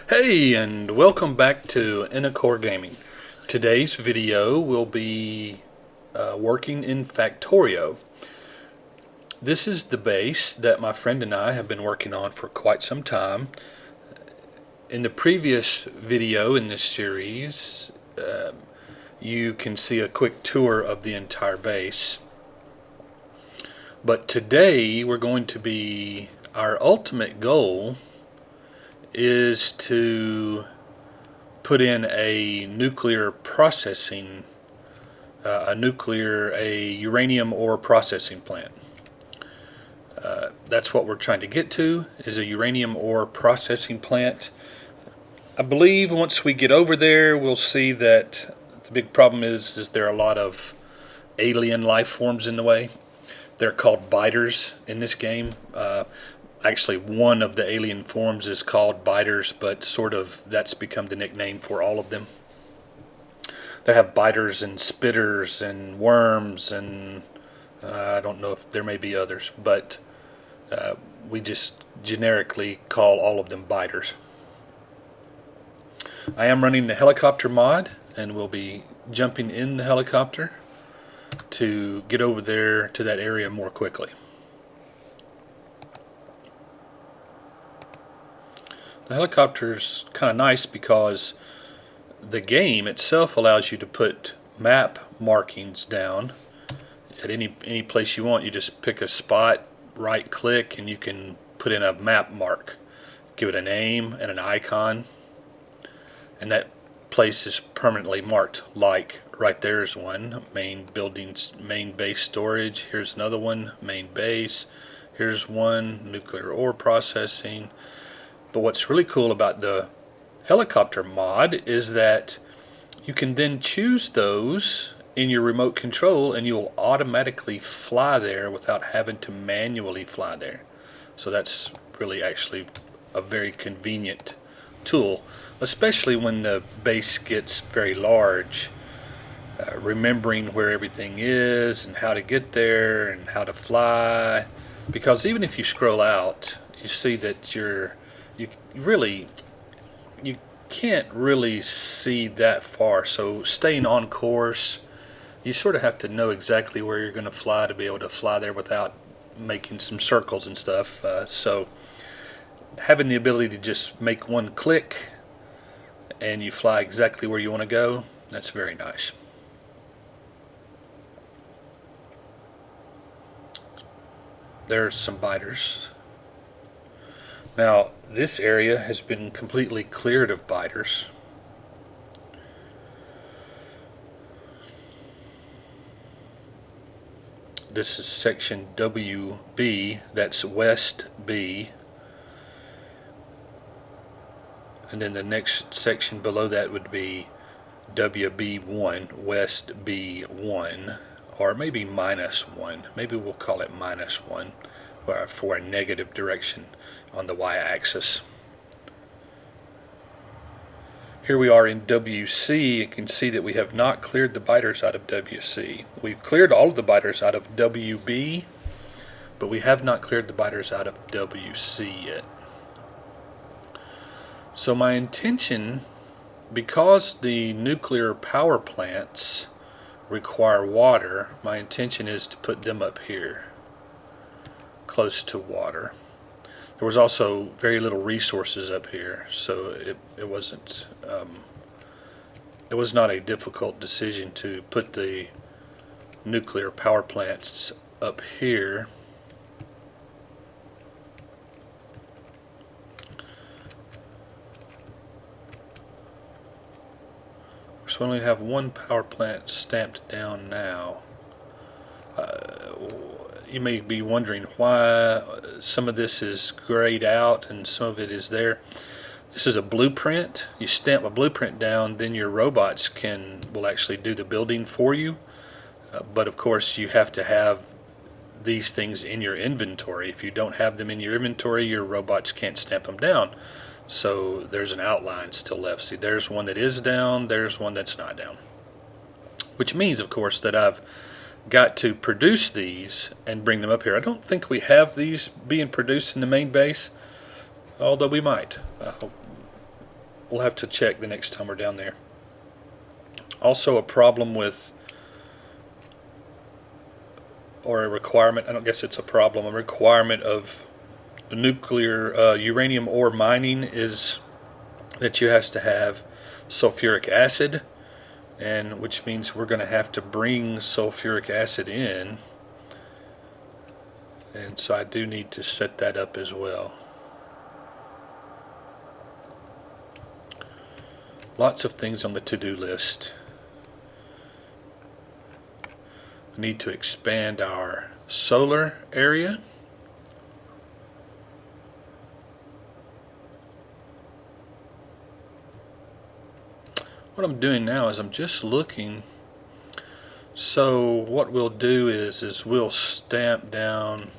Hey, and welcome back to Inacore Gaming. Today's video will be working in Factorio. This is the base that my friend and I have been working on for quite some time. In the previous video in this series, you can see a quick tour of the entire base. But today we're going to be, our ultimate goal is to put in a nuclear processing, a uranium ore processing plant. That's what we're trying to get to, is a uranium ore processing plant. I believe once we get over there, we'll see that the big problem is there are a lot of alien life forms in the way. They're called biters in this game. Actually, one of the alien forms is called biters, but sort of that's become the nickname for all of them. They have biters and spitters and worms, and I don't know if there may be others, but we just generically call all of them biters. I am running the helicopter mod, and we'll be jumping in the helicopter to get over there to that area more quickly. The helicopter's kind of nice because the game itself allows you to put map markings down at any place you want. You just pick a spot, right click, and you can put in a map mark. Give it a name and an icon, and that place is permanently marked. Like right there is one, main buildings, main base storage. Here's another one, main base. Here's one, nuclear ore processing. But what's really cool about the helicopter mod is that you can then choose those in your remote control, and you'll automatically fly there without having to manually fly there. So that's really actually a very convenient tool, especially when the base gets very large. Remembering where everything is and how to get there and how to fly, because even if you scroll out, you see that you can't really see that far. So staying on course, you sort of have to know exactly where you're going to fly to be able to fly there without making some circles and stuff. So having the ability to just make one click and you fly exactly where you want to go, that's very nice. There's some biters. Now, this area has been completely cleared of biters. This is section WB, that's West B. And then the next section below that would be WB1, West B1, or maybe -1. Maybe we'll call it -1 for a negative direction on the y-axis. Here we are in WC. You can see that we have not cleared the biters out of WC. We've cleared all of the biters out of WB, but we have not cleared the biters out of WC yet. So my intention, because the nuclear power plants require water, my intention is to put them up here, close to water. There was also very little resources up here, so it wasn't it was not a difficult decision to put the nuclear power plants up here. So we only have one power plant stamped down now. You may be wondering why some of this is grayed out and some of it is there. This is a blueprint. You stamp a blueprint down, then your robots will actually do the building for you. But of course you have to have these things in your inventory. If you don't have them in your inventory, your robots can't stamp them down. So there's an outline still left. See, there's one that is down, there's one that's not down. Which means, of course, that I've got to produce these and bring them up here. I don't think we have these being produced in the main base, although we might. we'll have to check the next time we're down there. Also, a problem with, or a requirement, I don't guess it's a problem, a requirement of nuclear uranium ore mining is that you have to have sulfuric acid, and which means we're going to have to bring sulfuric acid in, and so I do need to set that up as well. Lots of things on the to-do list. We need to expand our solar area. What I'm doing now is I'm just looking. So what we'll do is we'll stamp down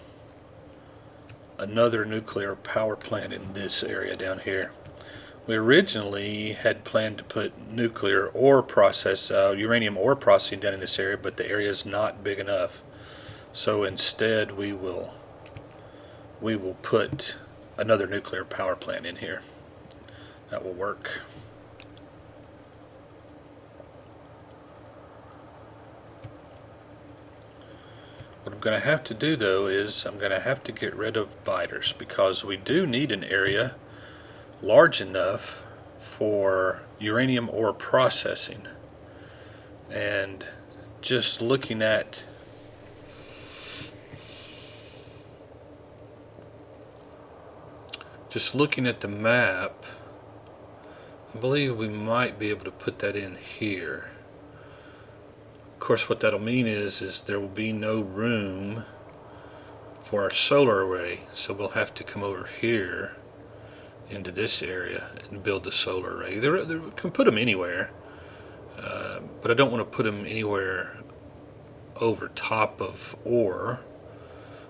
another nuclear power plant in this area down here. We originally had planned to put nuclear ore process, uranium ore processing down in this area, but the area is not big enough. So instead we will put another nuclear power plant in here. That will work. What I'm going to have to do though is I'm going to have to get rid of biters, because we do need an area large enough for uranium ore processing. And just looking at the map, I believe we might be able to put that in here. Of course, what that'll mean is there will be no room for our solar array, so we'll have to come over here into this area and build the solar array. We can put them anywhere, but I don't want to put them anywhere over top of ore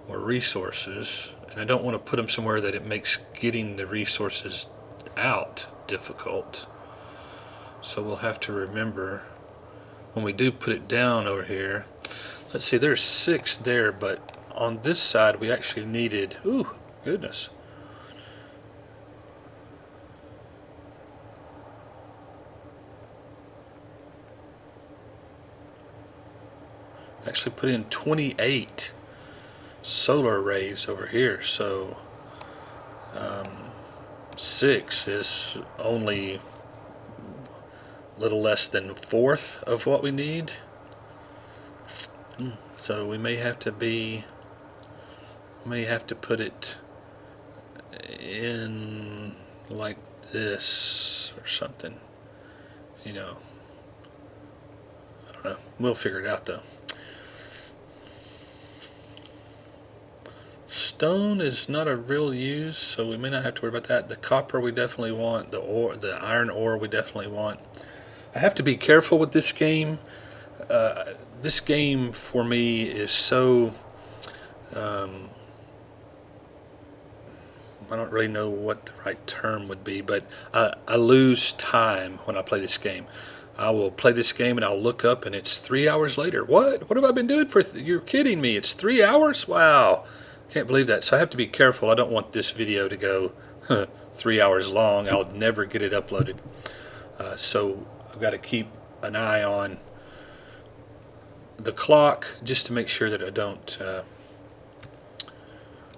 or resources, and I don't want to put them somewhere that it makes getting the resources out difficult. So we'll have to remember when we do put it down over here. Let's see, there's 6 there, but on this side we actually needed, ooh, goodness, actually put in 28 solar arrays over here. So 6 is only a little less than a fourth of what we need. So we may have to put it in like this or something, you know. I don't know, we'll figure it out though. Stone is not a real use, so we may not have to worry about that. The copper we definitely want. The iron ore we definitely want. I have to be careful with this game. This game for me is so I don't really know what the right term would be, but I lose time when I play this game. I will play this game and I'll look up and it's 3 hours later. What have I been doing for? You're kidding me! It's 3 hours? Wow! Can't believe that. So I have to be careful. I don't want this video to go 3 hours long. I'll never get it uploaded. So I've got to keep an eye on the clock just to make sure that I don't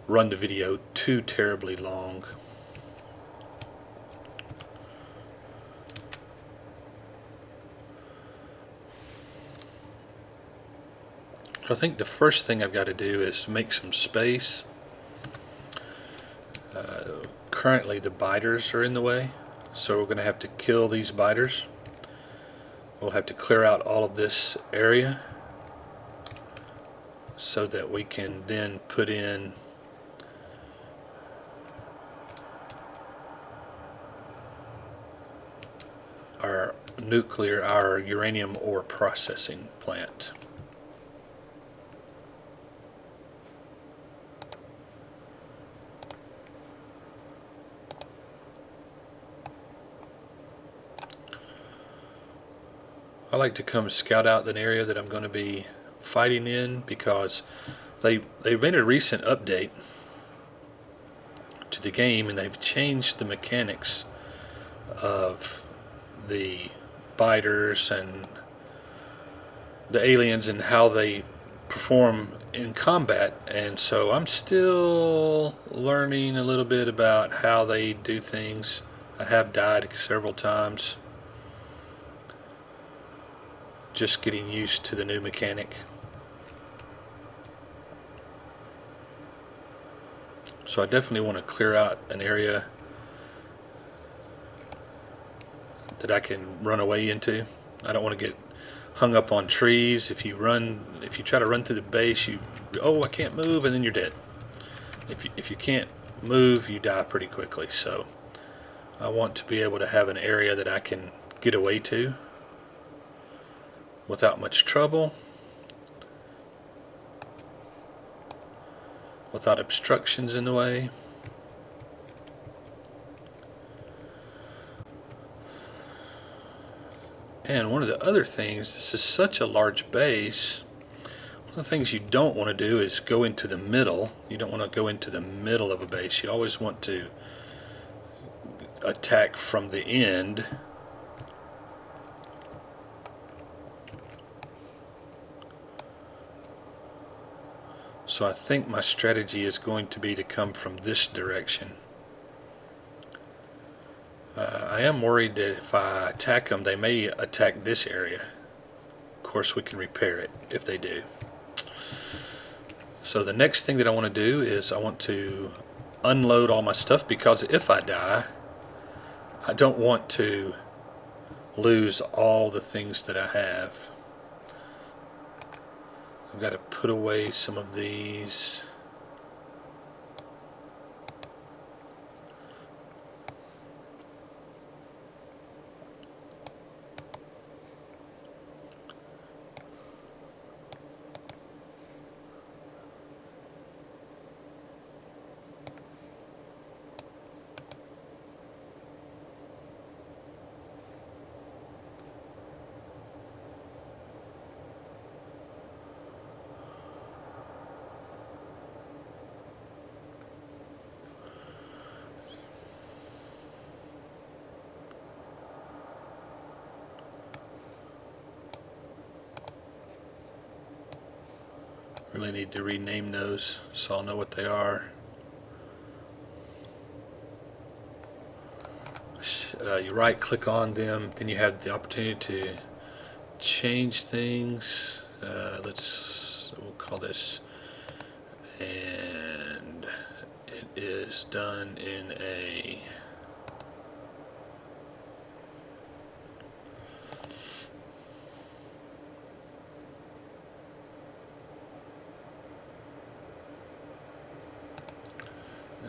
run the video too terribly long. I think the first thing I've got to do is make some space. Currently the biters are in the way, so we're going to have to kill these biters. We'll have to clear out all of this area so that we can then put in our uranium ore processing plant. I like to come scout out an area that I'm going to be fighting in, because they made a recent update to the game and they've changed the mechanics of the biters and the aliens and how they perform in combat, and so I'm still learning a little bit about how they do things. I have died several times, just getting used to the new mechanic. So I definitely want to clear out an area that I can run away into. I don't want to get hung up on trees. If you try to run through the base, oh, I can't move, and then you're dead. If you can't move, you die pretty quickly. So I want to be able to have an area that I can get away to without much trouble, without obstructions in the way. And one of the other things, this is such a large base, one of the things you don't want to do is go into the middle. You don't want to go into the middle of a base. You always want to attack from the end. So I think my strategy is going to be to come from this direction. I am worried that if I attack them, they may attack this area. Of course, we can repair it if they do. So the next thing that I want to do is I want to unload all my stuff, because if I die, I don't want to lose all the things that I have. I've got to put away some of these. Really need to rename those so I'll know what they are. You right click on them, then you have the opportunity to change things. We'll call this, and it is done in a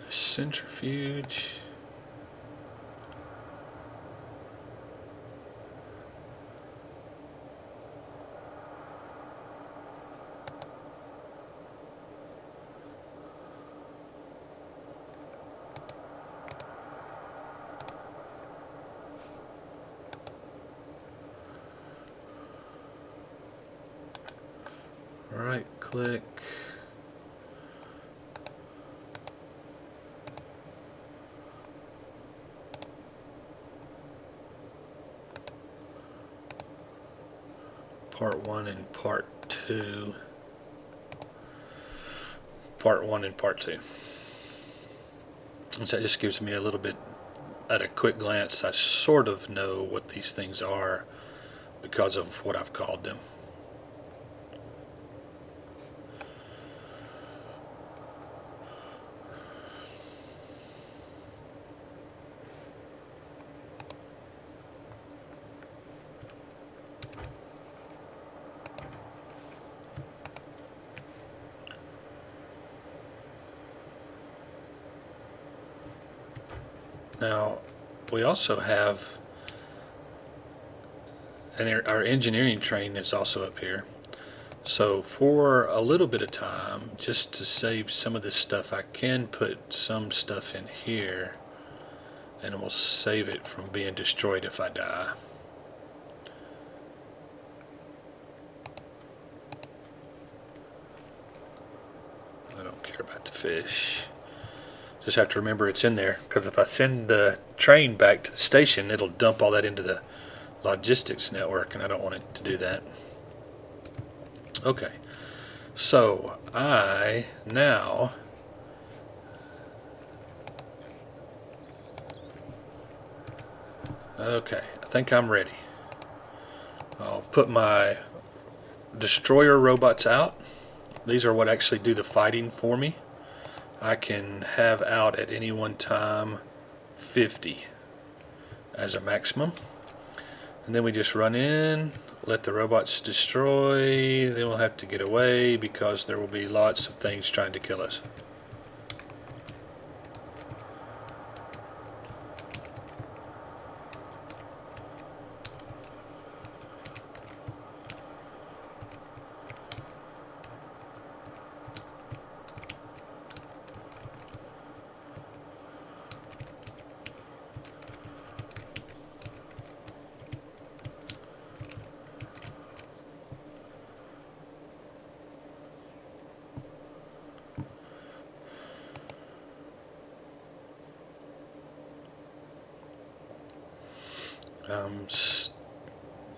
centrifuge. Right click. Part 1 and Part 2. Part 1 and Part 2. And so that just gives me a little bit, at a quick glance, I sort of know what these things are because of what I've called them. Now, we also have, and our engineering train is also up here. So for a little bit of time, just to save some of this stuff, I can put some stuff in here, and it will save it from being destroyed if I die. I don't care about the fish. Just have to remember it's in there, because if I send the train back to the station, it'll dump all that into the logistics network, and I don't want it to do that. Okay, so I now okay, I think I'm ready. I'll put my destroyer robots out. These are what actually do the fighting for me. I can have out at any one time 50 as a maximum. And then we just run in, let the robots destroy, then we'll have to get away because there will be lots of things trying to kill us.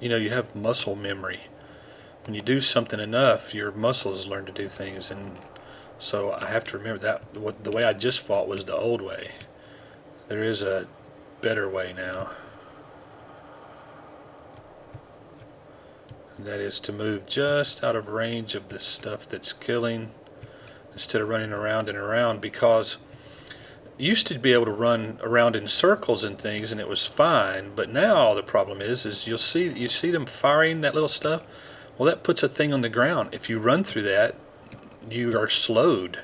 You have muscle memory. When you do something enough, your muscles learn to do things, and so I have to remember that the way I just fought was the old way. There is a better way now. And that is to move just out of range of the stuff that's killing instead of running around and around, because used to be able to run around in circles and things and it was fine, but now the problem is you see them firing that little stuff. Well, that puts a thing on the ground. If you run through that, you are slowed,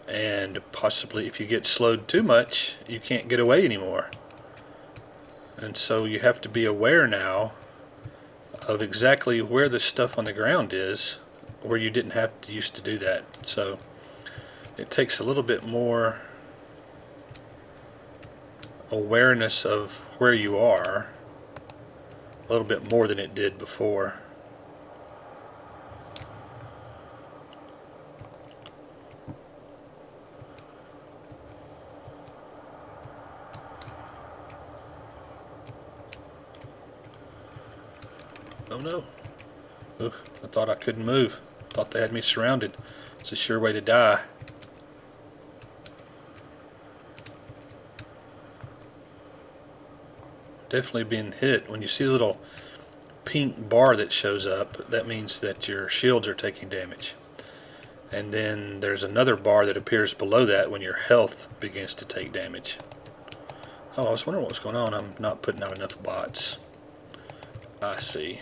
and possibly if you get slowed too much, you can't get away anymore. And so you have to be aware now of exactly where the stuff on the ground is, where you didn't have to used to do that. So it takes a little bit more awareness of where you are, a little bit more than it did before. Oh no. Oof, I thought I couldn't move. Thought they had me surrounded. It's a sure way to die. Definitely being hit. When you see a little pink bar that shows up, that means that your shields are taking damage. And then there's another bar that appears below that when your health begins to take damage. Oh, I was wondering what was going on. I'm not putting out enough bots. I see.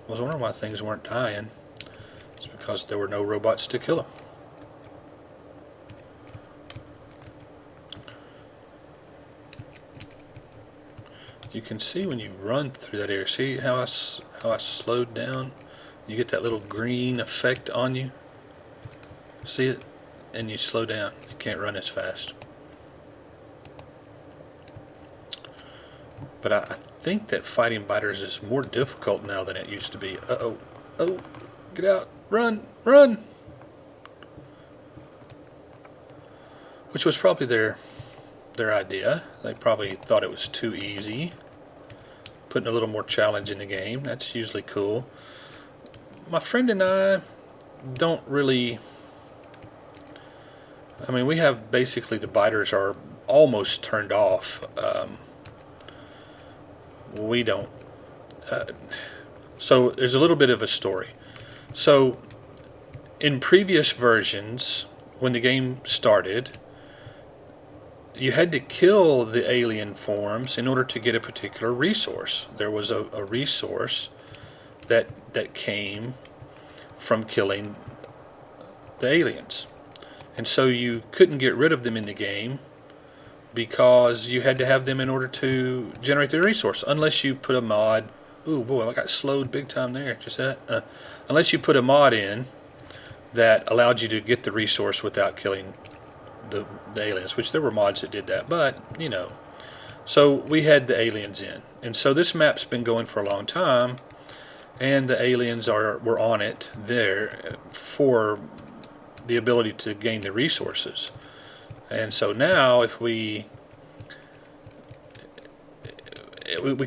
I was wondering why things weren't dying. It's because there were no robots to kill them. You can see when you run through that area. See how I slowed down? You get that little green effect on you. See it? And you slow down. You can't run as fast. But I think that fighting biters is more difficult now than it used to be. Uh-oh. Oh, get out. Run. Run. Which was probably their idea. They probably thought it was too easy. Putting a little more challenge in the game. That's usually cool. My friend and I don't really... I mean, we have basically the biters are almost turned off. We don't. So there's a little bit of a story. So in previous versions, when the game started, you had to kill the alien forms in order to get a particular resource. There was a resource that came from killing the aliens. And so you couldn't get rid of them in the game because you had to have them in order to generate the resource, unless you put a mod. Ooh boy, I got slowed big time there. Just that. Unless you put a mod in that allowed you to get the resource without killing the aliens, which there were mods that did that, but you know. So we had the aliens in, and so this map's been going for a long time, and the aliens were on it there for the ability to gain the resources. And so now if we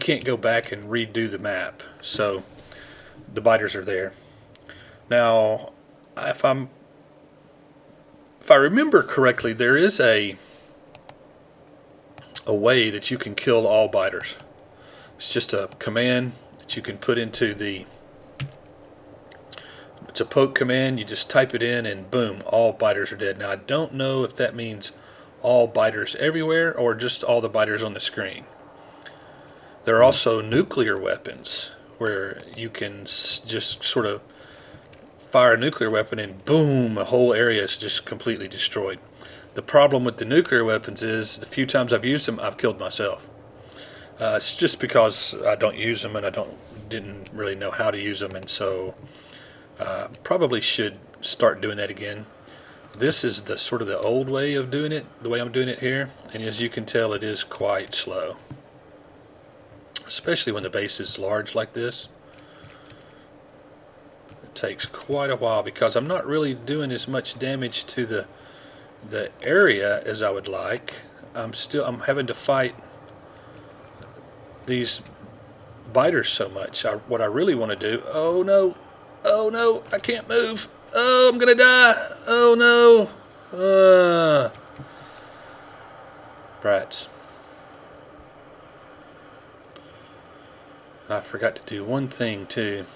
can't go back and redo the map, so the biters are there. Now, if I remember correctly, there is a way that you can kill all biters. It's just a command that you can put into the. It's a poke command. You just type it in, and boom, all biters are dead. Now, I don't know if that means all biters everywhere or just all the biters on the screen. There are also nuclear weapons where you can just sort of fire a nuclear weapon and boom, a whole area is just completely destroyed. The problem with the nuclear weapons is the few times I've used them, I've killed myself. It's just because I don't use them and I didn't really know how to use them, and so probably should start doing that again. This is the sort of the old way of doing it, the way I'm doing it here, and as you can tell, it is quite slow, especially when the base is large like this. It takes quite a while because I'm not really doing as much damage to the area as I would like. I'm having to fight these biters so much. What I really want to do, oh no, I can't move, oh, I'm gonna die, oh no, brats. I forgot to do one thing too.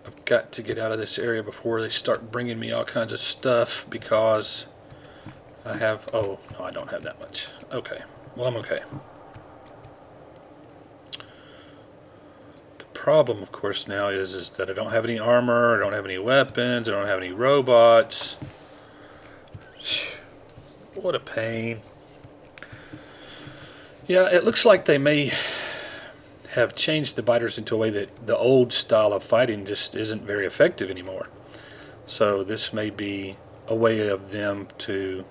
I've got to get out of this area before they start bringing me all kinds of stuff, because I have, oh no, I don't have that much. Okay, well, I'm okay. The problem, of course, now is that I don't have any armor, I don't have any weapons, I don't have any robots. What a pain. Yeah, it looks like they may have changed the biters into a way that the old style of fighting just isn't very effective anymore. So this may be a way of them to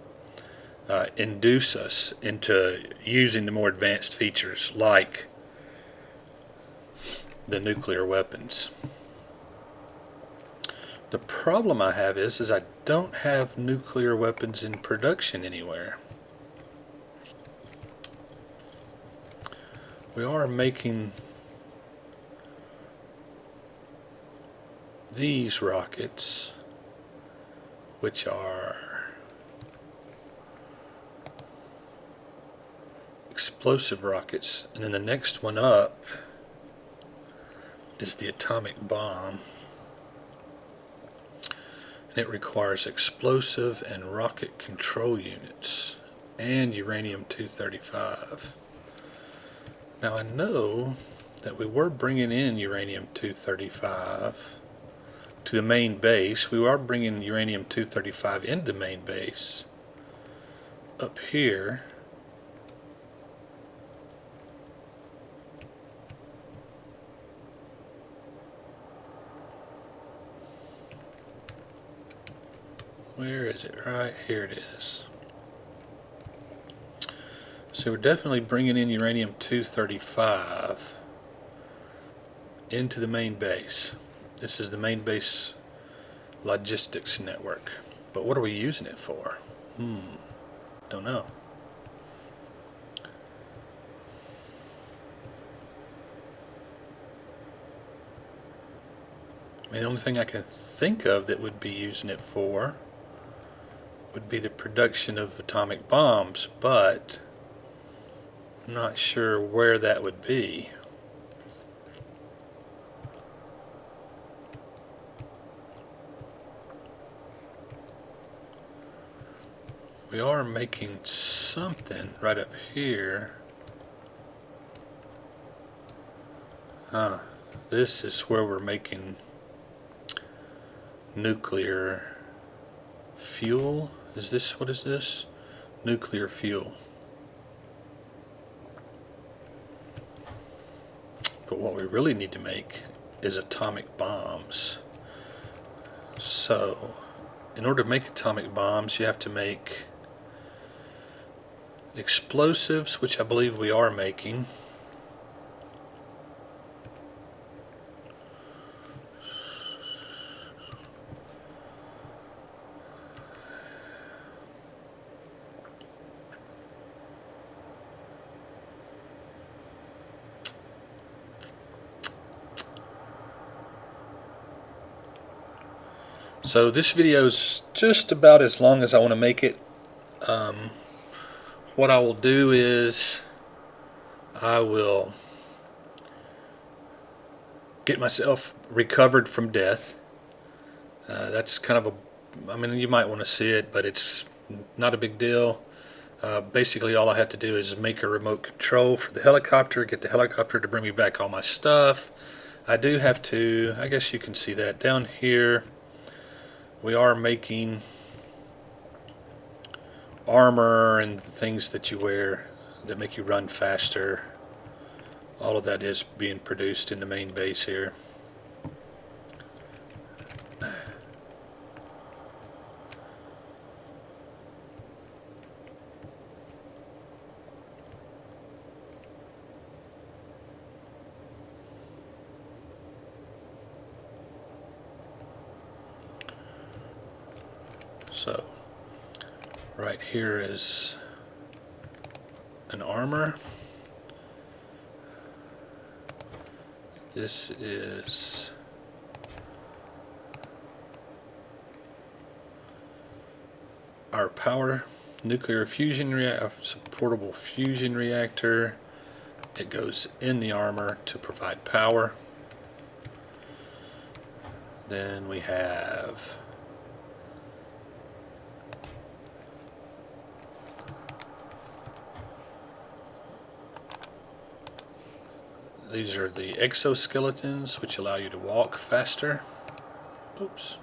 induce us into using the more advanced features like the nuclear weapons. The problem I have is I don't have nuclear weapons in production anywhere. We are making these rockets, which are explosive rockets, and then the next one up is the atomic bomb, and it requires explosive and rocket control units and uranium-235. Now I know that we were bringing in uranium-235 to the main base. We are bringing uranium-235 into the main base up here. Where is it? Right here it is. So we're definitely bringing in uranium-235 into the main base. This is the main base logistics network. But what are we using it for? Don't know. I mean, the only thing I can think of that would be using it for would be the production of atomic bombs, but I'm not sure where that would be. We are making something right up here. This is where we're making nuclear fuel. What is this? Nuclear fuel. But what we really need to make is atomic bombs. So, in order to make atomic bombs, you have to make explosives, which I believe we are making. So this video is just about as long as I want to make it. What I will do is I will get myself recovered from death. That's kind of I mean, you might want to see it, but it's not a big deal. Basically, all I have to do is make a remote control for the helicopter, get the helicopter to bring me back all my stuff. I do have to, I guess you can see that down here. We are making armor and things that you wear that make you run faster. All of that is being produced in the main base here. So right here is an armor. This is our power nuclear fusion reactor, portable fusion reactor. It goes in the armor to provide power. Then we have these are the exoskeletons, which allow you to walk faster. Oops.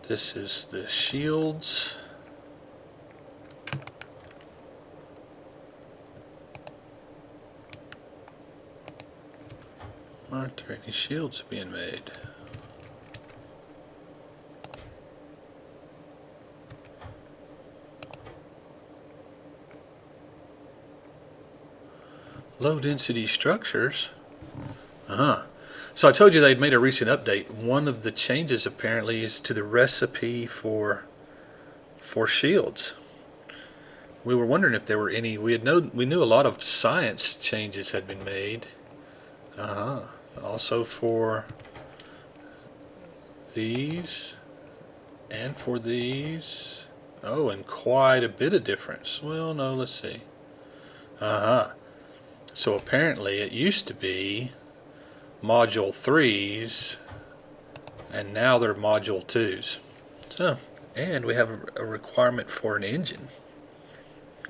This is the shields. Aren't there any shields being made? Low density structures? So I told you they'd made a recent update. One of the changes apparently is to the recipe for shields. We were wondering if there were any. We knew a lot of science changes had been made. Also for these and for these. Oh, and quite a bit of difference. Well, no, let's see. So apparently it used to be module 3s and now they're module 2s. So, and we have a requirement for an engine.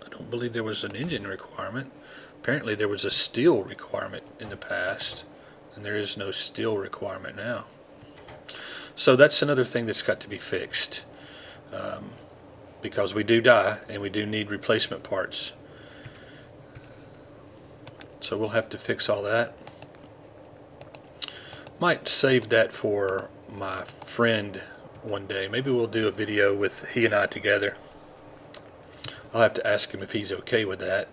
I don't believe there was an engine requirement. Apparently there was a steel requirement in the past, and there is no steel requirement now. So that's another thing that's got to be fixed, because we do die and we do need replacement parts. So we'll have to fix all that. Might save that for my friend one day. Maybe we'll do a video with he and I together. I'll have to ask him if he's okay with that.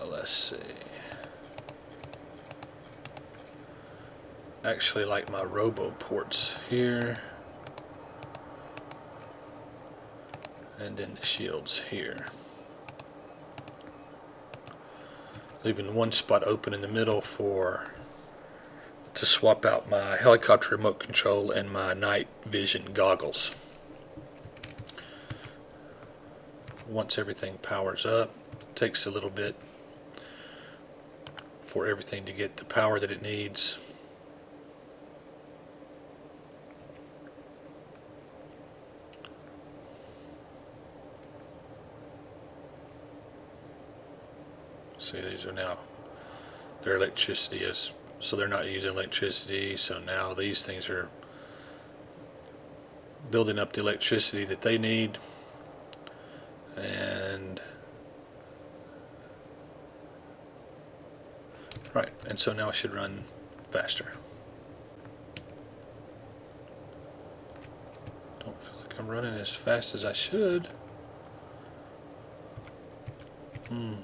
Let's see. Actually, like my robo ports here, and then the shields here, leaving one spot open in the middle to swap out my helicopter remote control and my night vision goggles. Once everything powers up, it takes a little bit for everything to get the power that it needs. See, these are now, their electricity is, so they're not using electricity, so now these things are building up the electricity that they need. And right, and so now it should run faster. Don't feel like I'm I'm running as fast as I should. Looks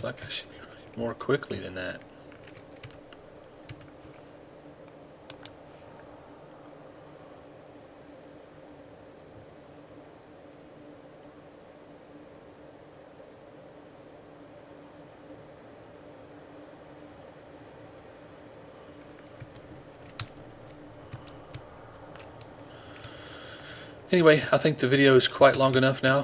like I should be running more quickly than that. Anyway, I think the video is quite long enough now.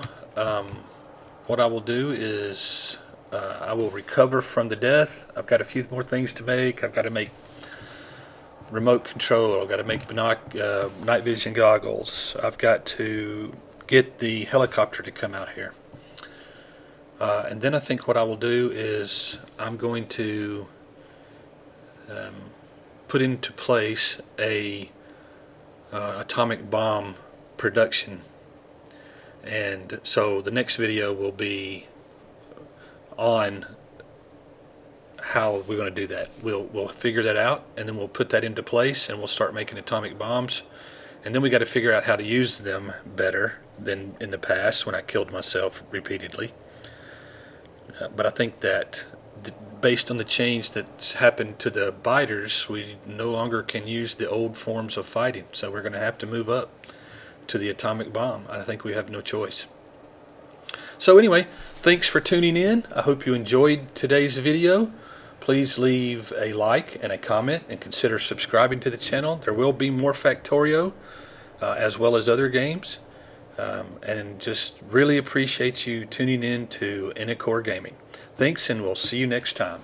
What I will do is I will recover from the death. I've got a few more things to make. I've got to make remote control. I've got to make night vision goggles. I've got to get the helicopter to come out here. And then I think what I will do is I'm going to put into place a atomic bomb production, and so the next video will be on how we're going to do that. We'll figure that out, and then we'll put that into place, and we'll start making atomic bombs. And then we got to figure out how to use them better than in the past when I killed myself repeatedly. But I think that based on the change that's happened to the biters, we no longer can use the old forms of fighting, so we're going to have to move up to the atomic bomb. I think we have no choice. So anyway, thanks for tuning in. I hope you enjoyed today's video. Please leave a like and a comment, and consider subscribing to the channel. There will be more Factorio as well as other games, and just really appreciate you tuning in to Inicore Gaming. Thanks, and we'll see you next time.